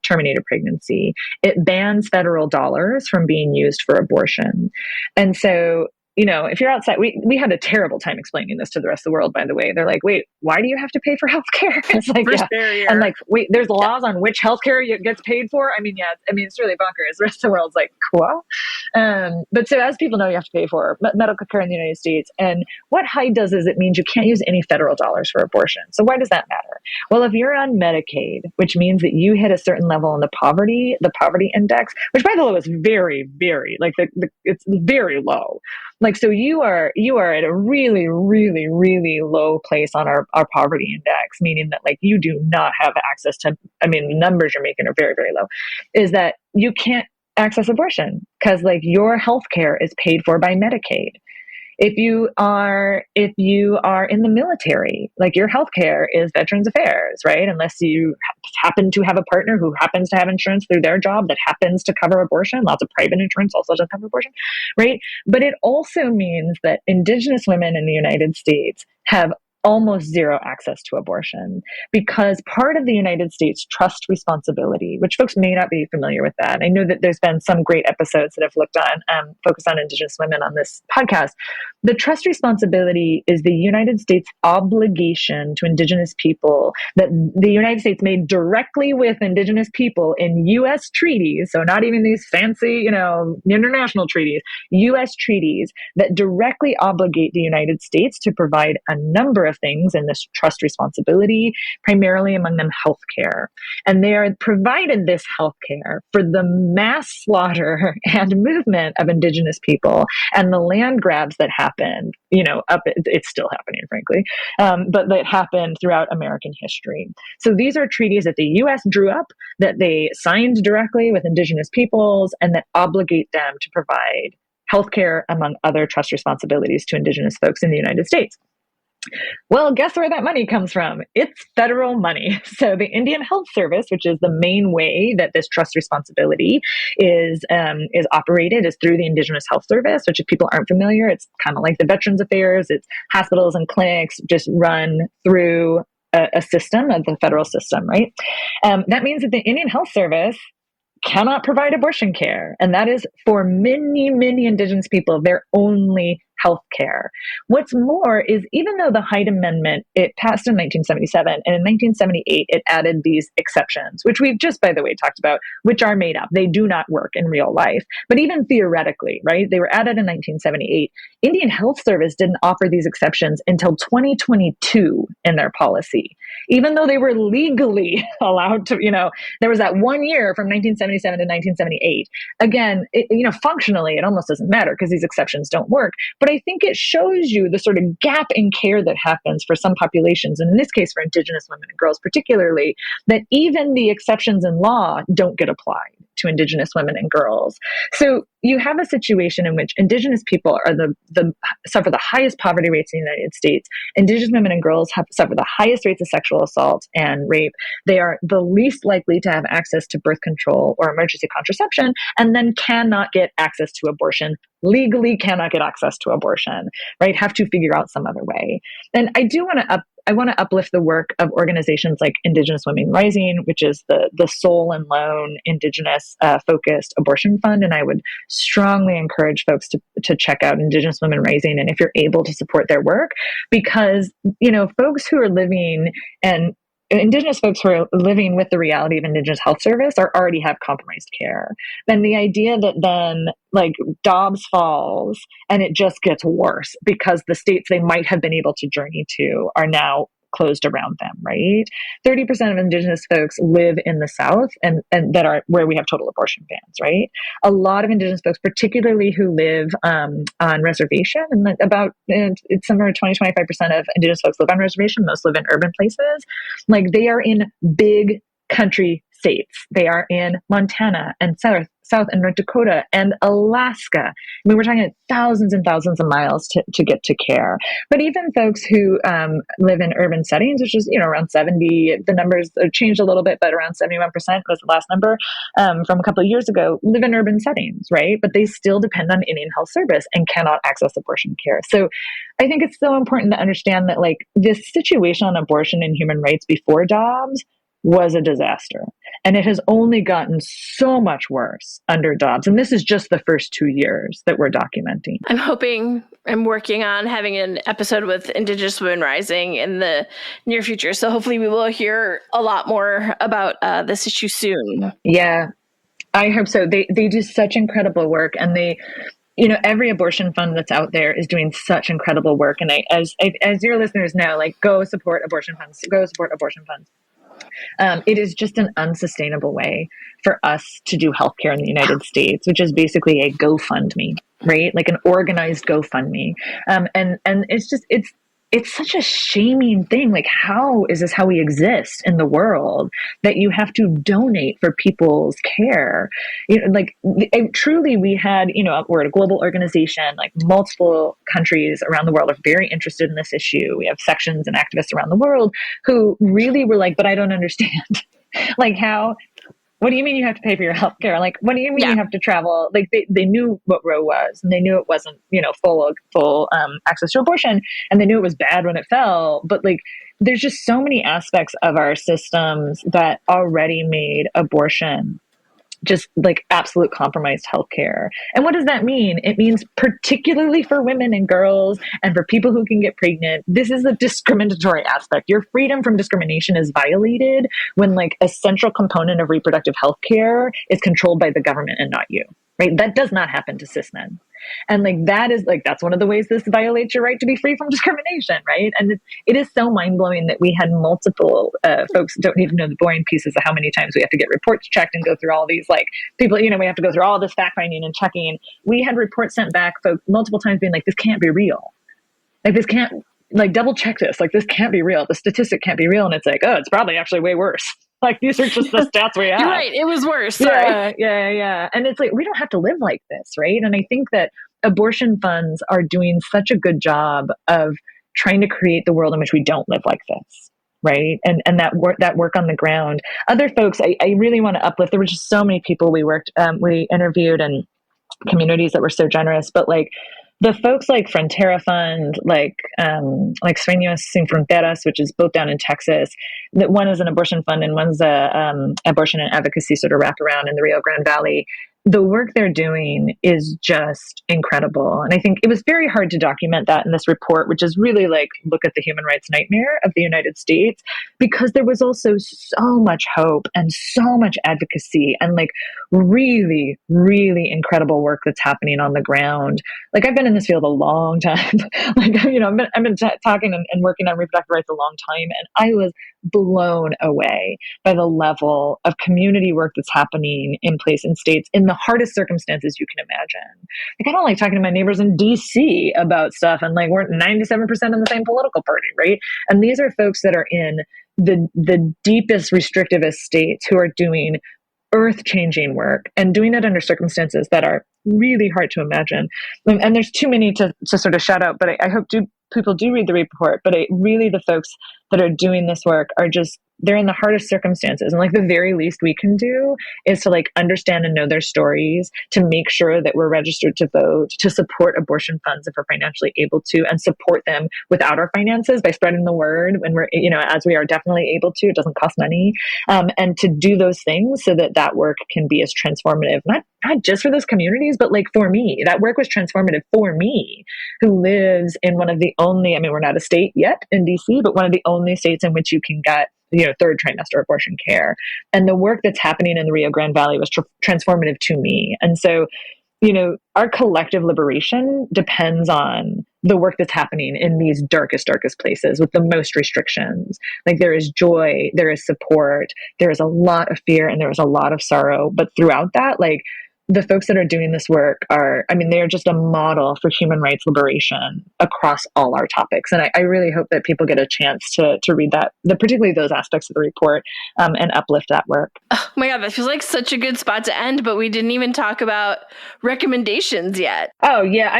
terminate a pregnancy. It bans federal dollars from being used for abortion. And so, you know, if you're outside, we had a terrible time explaining this to the rest of the world, by the way. They're like, wait, why do you have to pay for healthcare? It's like, yeah. Barrier. And like, wait, there's laws on which healthcare gets paid for? I mean, yeah, it's really bonkers. The rest of the world's like, cool. But so as people know, you have to pay for medical care in the United States. And what Hyde does is it means you can't use any federal dollars for abortion. So why does that matter? Well, if you're on Medicaid, which means that you hit a certain level in the poverty index, which by the way is very, very, like it's very low. Like, so you are at a really, really, really low place on our poverty index, meaning that like you do not have access to, I mean, the numbers you're making are very, very low, is that you can't access abortion because like your healthcare is paid for by Medicaid. If you are in the military, like your healthcare is Veterans Affairs, right? Unless you happen to have a partner who happens to have insurance through their job that happens to cover abortion. Lots of private insurance also does cover abortion, right? But it also means that Indigenous women in the United States have almost zero access to abortion because part of the United States trust responsibility, which folks may not be familiar with that. I know that there's been some great episodes that have looked on, focused on Indigenous women on this podcast. The trust responsibility is the United States obligation to Indigenous people that the United States made directly with Indigenous people in U.S. treaties. So not even these fancy, international treaties, U.S. treaties that directly obligate the United States to provide a number of things in this trust responsibility, primarily among them healthcare. And they are provided this healthcare for the mass slaughter and movement of Indigenous people and the land grabs that happened, it's still happening, frankly, but that happened throughout American history. So these are treaties that the U.S. drew up, that they signed directly with Indigenous peoples, and that obligate them to provide healthcare, among other trust responsibilities, to Indigenous folks in the United States. Well, guess where that money comes from? It's federal money. So the Indian Health Service, which is the main way that this trust responsibility is operated, is through the Indigenous Health Service, which if people aren't familiar, it's kind of like the Veterans Affairs. It's hospitals and clinics just run through a system of the federal system, right? That means that the Indian Health Service cannot provide abortion care. And that is for many, many Indigenous people, their only health care. What's more is even though the Hyde Amendment, it passed in 1977, and in 1978, it added these exceptions, which we've just, by the way, talked about, which are made up. They do not work in real life. But even theoretically, right, they were added in 1978. Indian Health Service didn't offer these exceptions until 2022 in their policy. even though they were legally allowed to, there was that 1 year from 1977 to 1978. Again, functionally, it almost doesn't matter because these exceptions don't work. But I think it shows you the sort of gap in care that happens for some populations, and in this case for Indigenous women and girls particularly, that even the exceptions in law don't get applied to Indigenous women and girls. So you have a situation in which Indigenous people are suffer the highest poverty rates in the United States. Indigenous women and girls suffer the highest rates of sexual assault and rape. They are the least likely to have access to birth control or emergency contraception, and then cannot get access to abortion, legally cannot get access to abortion, right? Have to figure out some other way. And I want to uplift the work of organizations like Indigenous Women Rising, which is the sole and lone Indigenous focused abortion fund. And I would strongly encourage folks to check out Indigenous Women Rising, and if you're able to support their work, because folks who are living and Indigenous folks who are living with the reality of Indigenous health service already have compromised care. Then the idea that then Dobbs falls and it just gets worse because the states they might have been able to journey to are now closed around them, right? 30% of Indigenous folks live in the South and that are where we have total abortion bans, right? A lot of Indigenous folks, particularly who live on reservation, and it's somewhere 20-25% of Indigenous folks live on reservation, most live in urban places. They are in big country states. They are in Montana and South and North Dakota and Alaska. I mean, we're talking thousands and thousands of miles to get to care. But even folks who live in urban settings, which is, around 70, the numbers have changed a little bit, but around 71% was the last number from a couple of years ago, live in urban settings, right? But they still depend on Indian health service and cannot access abortion care. So I think it's so important to understand that this situation on abortion and human rights before Dobbs was a disaster. And it has only gotten so much worse under Dobbs. And this is just the first 2 years that we're documenting. I'm working on having an episode with Indigenous Women Rising in the near future. So hopefully we will hear a lot more about this issue soon. Yeah, I hope so. They do such incredible work, and every abortion fund that's out there is doing such incredible work. And as your listeners know, go support abortion funds. Go support abortion funds. It is just an unsustainable way for us to do healthcare in the United States, which is basically a GoFundMe, right? Like an organized GoFundMe. And it's such a shaming thing. How is this how we exist in the world, that you have to donate for people's care? Truly, we had, we're a global organization, multiple countries around the world are very interested in this issue. We have sections and activists around the world who really were but I don't understand. What do you mean you have to pay for your health care? What do you mean you have to travel? They knew what Roe was, and they knew it wasn't, full access to abortion, and they knew it was bad when it fell. But there's just so many aspects of our systems that already made abortion just absolute compromised healthcare. And what does that mean? It means particularly for women and girls and for people who can get pregnant, this is a discriminatory aspect. Your freedom from discrimination is violated when a central component of reproductive healthcare is controlled by the government and not you, right? That does not happen to cis men. And that's one of the ways this violates your right to be free from discrimination, right? And it is so mind-blowing that we had multiple folks don't even know the boring pieces of how many times we have to get reports checked and go through all these people, we have to go through all this fact-finding and checking. We had reports sent back folks multiple times being this can't be real. This can't, double check this. This can't be real. The statistic can't be real. And it's it's probably actually way worse. These are just the stats we have. You're right. It was worse. Sorry. Yeah. And it's we don't have to live like this, right? And I think that abortion funds are doing such a good job of trying to create the world in which we don't live like this, right? And that work on the ground. Other folks, I really want to uplift. There were just so many people we interviewed, and communities that were so generous, but the folks like Frontera Fund, Sueños Sin Fronteras, which is both down in Texas, that one is an abortion fund and one's a abortion and advocacy sort of wraparound in the Rio Grande Valley. the work they're doing is just incredible. And I think it was very hard to document that in this report, which is really like, look at the human rights nightmare of the United States, because there was also so much hope and so much advocacy and like really, really incredible work that's happening on the ground. Like I've been in this field a long time. Like, I've been talking and working on reproductive rights a long time. And I was blown away by the level of community work that's happening in place in states in the hardest circumstances you can imagine. Like I don't like talking to my neighbors in DC about stuff, and like we're 97% in the same political party, right? And these are folks that are in the deepest restrictivist states who are doing earth-changing work and doing it under circumstances that are really hard to imagine. And there's too many to sort of shout out, but I hope people do read the report. But really the folks that are doing this work are just, they're in the hardest circumstances. And like the very least we can do is to like understand and know their stories, to make sure that we're registered to vote, to support abortion funds if we're financially able to, and support them without our finances by spreading the word when we're, as we are definitely able to. It doesn't cost money. And to do those things so that work can be as transformative, not just for those communities, but like for me. That work was transformative for me, who lives in one of the only, we're not a state yet in DC, but one of the only states in which you can get third trimester abortion care. And the work that's happening in the Rio Grande Valley was transformative to me. And so, our collective liberation depends on the work that's happening in these darkest places with the most restrictions. Like there is joy, there is support, there is a lot of fear, and there is a lot of sorrow. But throughout that, like the folks that are doing this work are, they are just a model for human rights liberation across all our topics. And I really hope that people get a chance to read that, particularly those aspects of the report, and uplift that work. Oh my God, that feels like such a good spot to end, but we didn't even talk about recommendations yet. Oh yeah.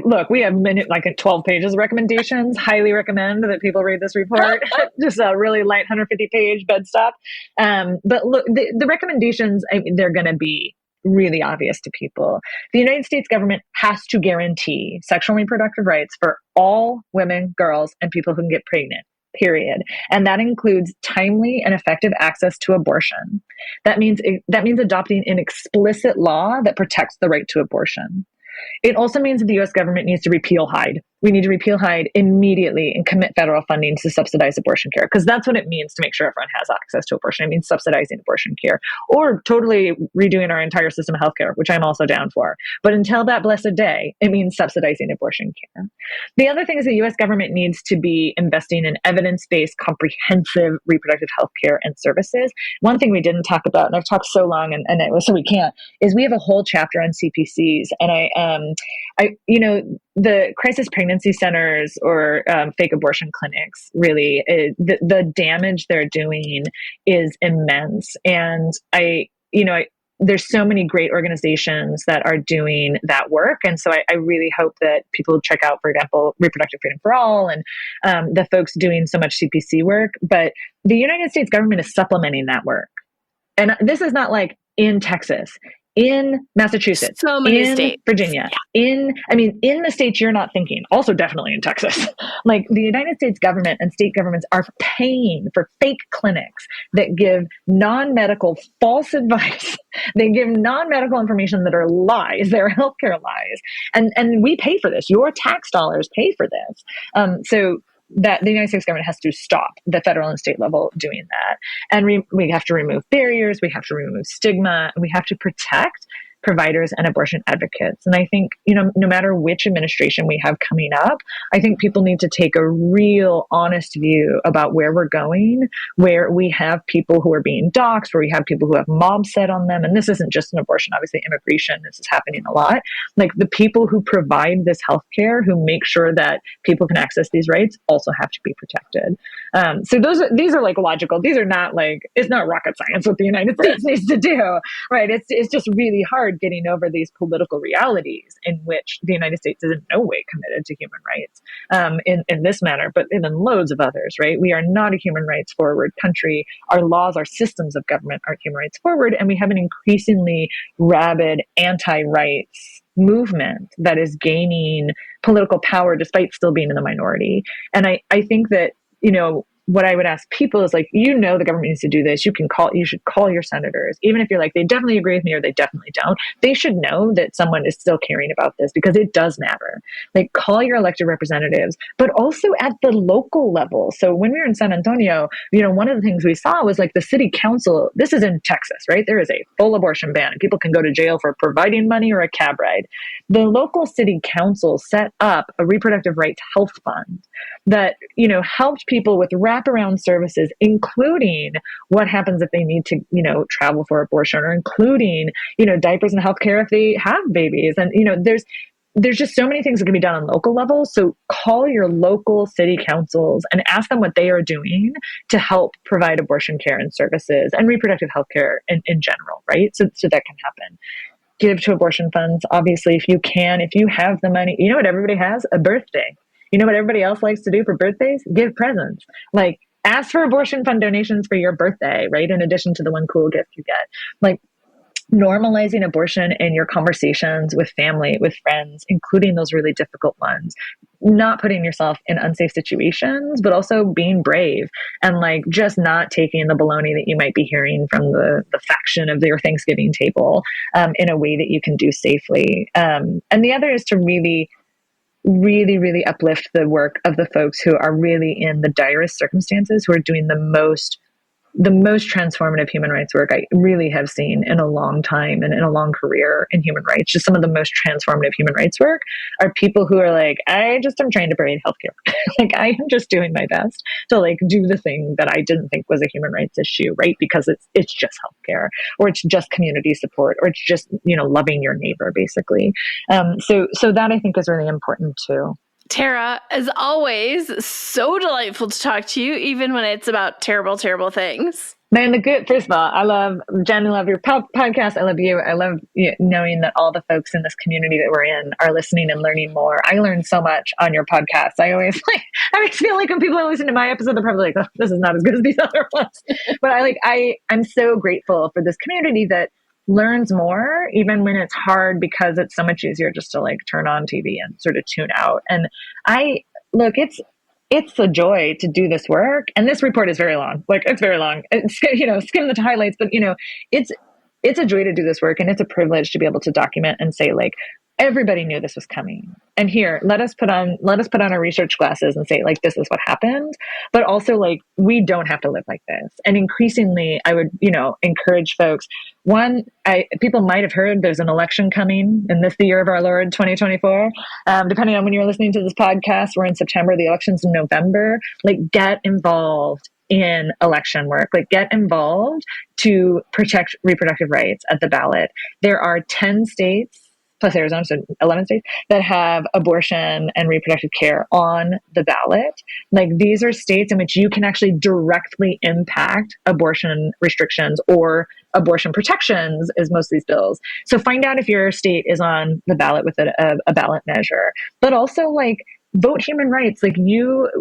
Look, we have 12 pages of recommendations. Highly recommend that people read this report. Just a really light 150-page bed stuff. But look, the recommendations, they're going to be really obvious to people. The United States government has to guarantee sexual and reproductive rights for all women, girls, and people who can get pregnant, period. And that includes timely and effective access to abortion. That means adopting an explicit law that protects the right to abortion. It also means that the U.S. government needs to repeal Hyde. We need to repeal Hyde immediately and commit federal funding to subsidize abortion care, because that's what it means to make sure everyone has access to abortion. It means subsidizing abortion care, or totally redoing our entire system of healthcare, which I'm also down for. But until that blessed day, it means subsidizing abortion care. The other thing is the U.S. government needs to be investing in evidence-based, comprehensive reproductive health care and services. One thing we didn't talk about, and I've talked so long, so we can't, is we have a whole chapter on CPCs, and the crisis pregnancy centers or fake abortion clinics, really, the damage they're doing is immense. And there's so many great organizations that are doing that work. And so I really hope that people check out, for example, Reproductive Freedom for All and the folks doing so much CPC work. But the United States government is supplementing that work. And this is not like in Texas, in Massachusetts, so many in states. Virginia, in the states you're not thinking, also definitely in Texas. Like the United States government and state governments are paying for fake clinics that give non-medical false advice. They give non-medical information that are lies. They're healthcare lies. And we pay for this. Your tax dollars pay for this. So that the United States government has to stop the federal and state level doing that. And we have to remove barriers, we have to remove stigma, and we have to protect providers and abortion advocates. And I think, no matter which administration we have coming up, I think people need to take a real honest view about where we're going, where we have people who are being doxxed, where we have people who have mobs set on them. And this isn't just an abortion, obviously immigration, this is happening a lot. Like the people who provide this healthcare, who make sure that people can access these rights, also have to be protected. So these are like logical. These are not like, it's not rocket science what the United States needs to do, right? It's just really hard getting over these political realities in which the United States is in no way committed to human rights in this manner, but in loads of others, right? We are not a human rights forward country. Our laws, our systems of government aren't human rights forward, and we have an increasingly rabid anti-rights movement that is gaining political power despite still being in the minority. And I think that, what I would ask people is like, the government needs to do this. You should call your senators, even if you're like, they definitely agree with me or they definitely don't. They should know that someone is still caring about this because it does matter. Like, call your elected representatives, but also at the local level. So when we were in San Antonio, one of the things we saw was like the city council, this is in Texas, right? There is a full abortion ban and people can go to jail for providing money or a cab ride. The local city council set up a reproductive rights health fund that, helped people with wraparound services, including what happens if they need to, travel for abortion, or including, diapers and healthcare if they have babies. And, there's just so many things that can be done on local level. So call your local city councils and ask them what they are doing to help provide abortion care and services and reproductive health care in general, right? So that can happen. Give to abortion funds, obviously, if you can, if you have the money. You know what everybody has? A birthday. You know what everybody else likes to do for birthdays? Give presents. Like, ask for abortion fund donations for your birthday, right? In addition to the one cool gift you get. Like, normalizing abortion in your conversations with family, with friends, including those really difficult ones, not putting yourself in unsafe situations, but also being brave and like just not taking the baloney that you might be hearing from the faction of your Thanksgiving table in a way that you can do safely. And the other is to really uplift the work of the folks who are really in the direst circumstances, who are doing the most transformative human rights work I really have seen in a long time and in a long career in human rights. Just some of the most transformative human rights work are people who are like, I just am trying to provide healthcare. Like, I am just doing my best to like do the thing that I didn't think was a human rights issue, right? Because it's just healthcare, or it's just community support, or it's just, loving your neighbor, basically. So that I think is really important too. Tarah, as always, so delightful to talk to you, even when it's about terrible, terrible things. Man, first of all, I love your podcast. I love you. I love knowing that all the folks in this community that we're in are listening and learning more. I learned so much on your podcast. I always feel like when people listen to my episode, they're probably like, oh, this is not as good as these other ones. But I'm so grateful for this community that learns more, even when it's hard, because it's so much easier just to like turn on TV and sort of tune out. And it's a joy to do this work. And this report is very long. Like, it's very long. It's, skim the highlights, but it's a joy to do this work, and it's a privilege to be able to document and say, like, everybody knew this was coming. And here, let us put on our research glasses and say, like, this is what happened. But also, like, we don't have to live like this. And increasingly, I would, encourage folks. One, people might have heard there's an election coming in the year of our Lord, 2024. Depending on when you're listening to this podcast, we're in September. The election's in November. Like, get involved in election work. Like, get involved to protect reproductive rights at the ballot. There are 10 states plus Arizona, so 11 states that have abortion and reproductive care on the ballot. Like, these are states in which you can actually directly impact abortion restrictions or abortion protections, as most of these bills. So find out if your state is on the ballot with a ballot measure. But also, like, vote human rights. Like, we're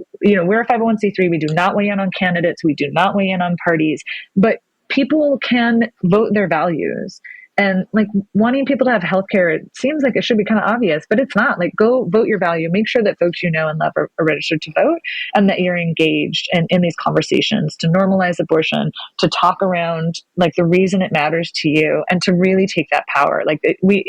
a 501c3. We do not weigh in on candidates. We do not weigh in on parties. But people can vote their values. And like, wanting people to have healthcare, it seems like it should be kind of obvious, but it's not. Like, go vote your value. Make sure that folks you know and love are registered to vote, and that you're engaged in these conversations to normalize abortion, to talk around like the reason it matters to you, and to really take that power. Like, we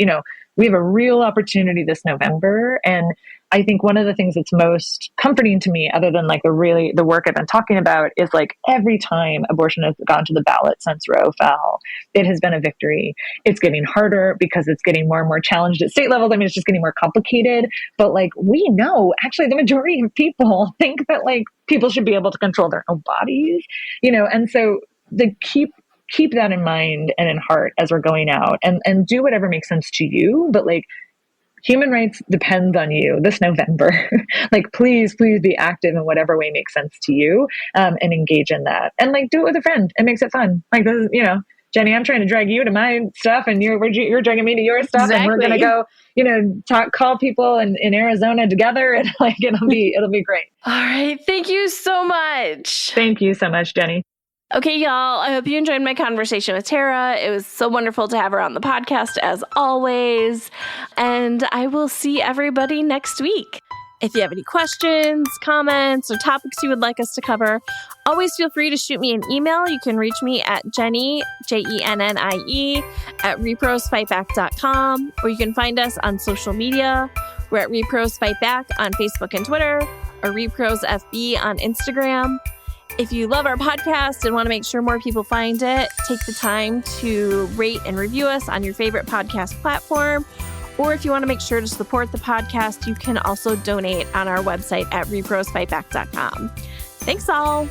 have a real opportunity this November. And I think one of the things that's most comforting to me, other than like the work I've been talking about, is like, every time abortion has gone to the ballot since Roe fell, it has been a victory. It's getting harder because it's getting more and more challenged at state levels. I mean, it's just getting more complicated. But like, we know actually the majority of people think that like people should be able to control their own bodies, and so keep that in mind and in heart as we're going out, and do whatever makes sense to you. But like, human rights depends on you this November. Like, please be active in whatever way makes sense to you, and engage in that. And like, do it with a friend. It makes it fun. Like, this is, Jenny, I'm trying to drag you to my stuff, and you're dragging me to your stuff. Exactly. And we're going to go, call people in Arizona together, and like, it'll be great. All right. Thank you so much. Thank you so much, Jenny. Okay, y'all, I hope you enjoyed my conversation with Tarah. It was so wonderful to have her on the podcast, as always. And I will see everybody next week. If you have any questions, comments, or topics you would like us to cover, always feel free to shoot me an email. You can reach me at Jennie, Jennie, at reprosfightback.com, or you can find us on social media. We're at Repros Fight Back on Facebook and Twitter, or Repros FB on Instagram. If you love our podcast and want to make sure more people find it, take the time to rate and review us on your favorite podcast platform. Or if you want to make sure to support the podcast, you can also donate on our website at reprosfightback.com. Thanks all.